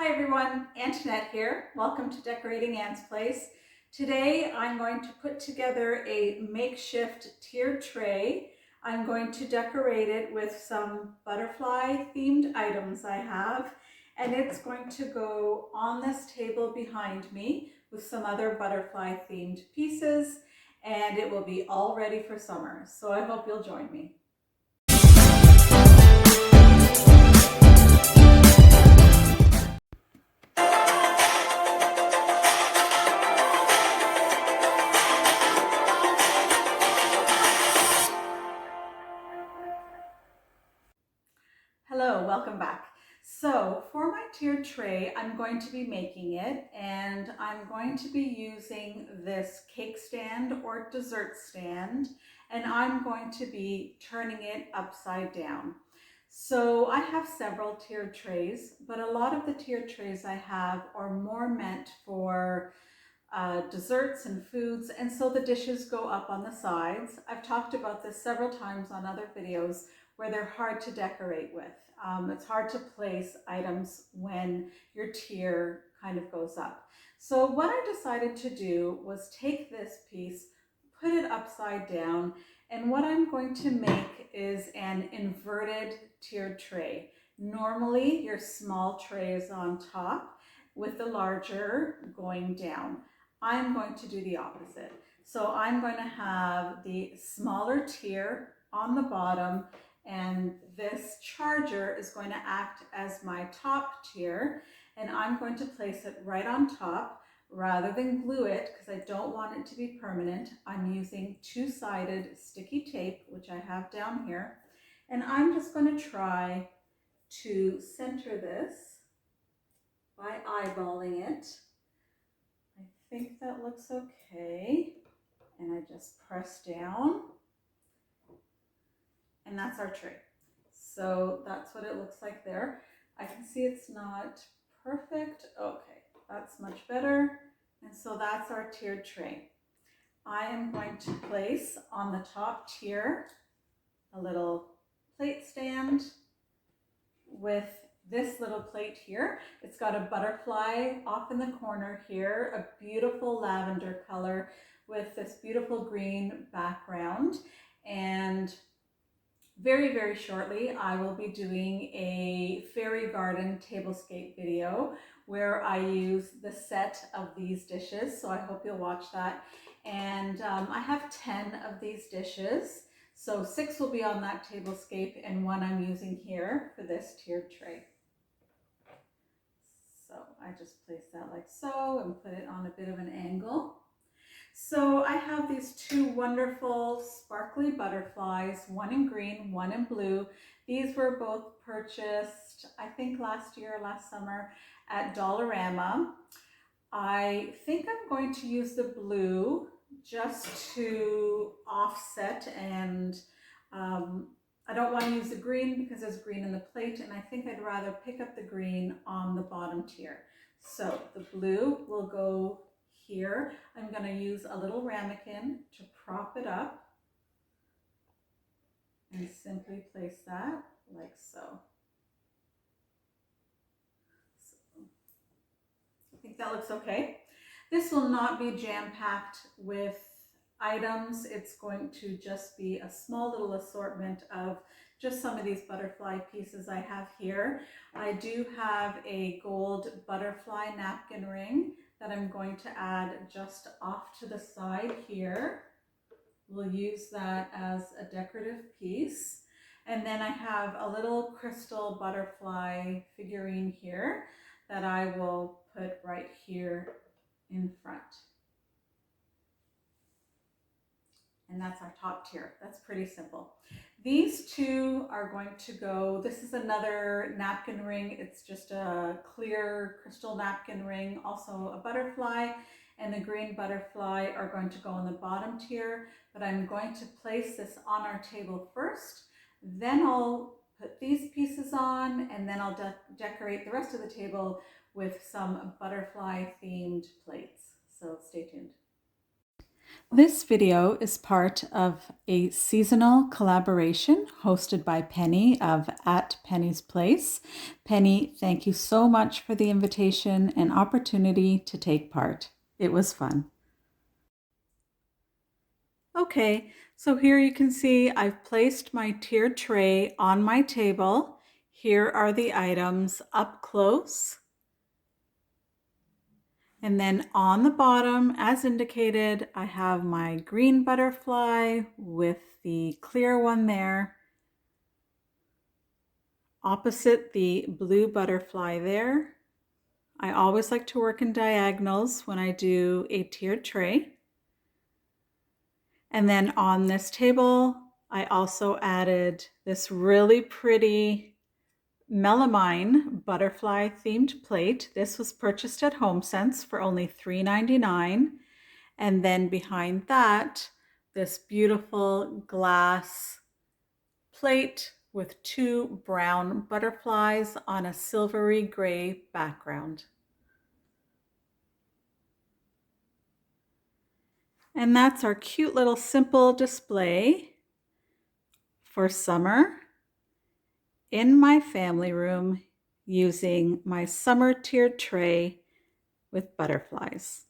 Hi everyone, Antoinette here. Welcome to Decorating Anne's Place. Today I'm going to put together a makeshift tiered tray. I'm going to decorate it with some butterfly themed items I have, and it's going to go on this table behind me with some other butterfly themed pieces, and it will be all ready for summer. So I hope you'll join me. Hello, welcome back. So for my tiered tray, I'm going to be making it, and I'm going to be using this cake stand or dessert stand, and I'm going to be turning it upside down. So I have several tiered trays, but a lot of the tiered trays I have are more meant for desserts and foods, and so the dishes go up on the sides. I've talked about this several times on other videos where they're hard to decorate with. It's hard to place items when your tier kind of goes up. So what I decided to do was take this piece, put it upside down, and what I'm going to make is an inverted tiered tray. Normally your small tray is on top with the larger going down. I'm going to do the opposite. So I'm going to have the smaller tier on the bottom, and this charger is going to act as my top tier, and I'm going to place it right on top rather than glue it because I don't want it to be permanent. I'm using two-sided sticky tape, which I have down here, and I'm just going to try to center this by eyeballing it. I think that looks okay, and I just press down, and that's our tray. So that's what it looks like there. I can see it's not perfect. Okay, that's much better. And so that's our tiered tray. I am going to place on the top tier a little plate stand with this little plate here. It's got a butterfly off in the corner here, a beautiful lavender color with this beautiful green background. And very, very shortly, I will be doing a fairy garden tablescape video where I use the set of these dishes. So I hope you'll watch that. And I have 10 of these dishes. So 6 will be on that tablescape and 1 I'm using here for this tiered tray. So I just place that like so and put it on a bit of an angle. So I have these 2 wonderful sparkly butterflies, one in green, one in blue. These were both purchased, I think last summer at Dollarama. I think I'm going to use the blue just to offset, and I don't want to use the green because there's green in the plate, and I think I'd rather pick up the green on the bottom tier. So the blue will go here. I'm going to use a little ramekin to prop it up and simply place that like so. I think that looks okay. This will not be jam-packed with items. It's going to just be a small little assortment of just some of these butterfly pieces I have here. I do have a gold butterfly napkin ring that I'm going to add just off to the side here. We'll use that as a decorative piece. And then I have a little crystal butterfly figurine here that I will put right here in front. And that's our top tier. That's pretty simple. These 2 are going to go, this is another napkin ring. It's just a clear crystal napkin ring, also a butterfly, and the green butterfly are going to go on the bottom tier, but I'm going to place this on our table first. Then I'll put these pieces on, and then I'll decorate the rest of the table with some butterfly themed plates. So stay tuned. This video is part of a seasonal collaboration hosted by Penny of At Penny's Place. Penny, thank you so much for the invitation and opportunity to take part. It was fun. Okay, so here you can see I've placed my tiered tray on my table. Here are the items up close. And then on the bottom, as indicated, I have my green butterfly with the clear one there. Opposite the blue butterfly there. I always like to work in diagonals when I do a tiered tray. And then on this table, I also added this really pretty melamine butterfly themed plate. This was purchased at HomeSense for only $3.99. And then behind that, this beautiful glass plate with two brown butterflies on a silvery gray background. And that's our cute little simple display for summer in my family room using my summer tiered tray with butterflies.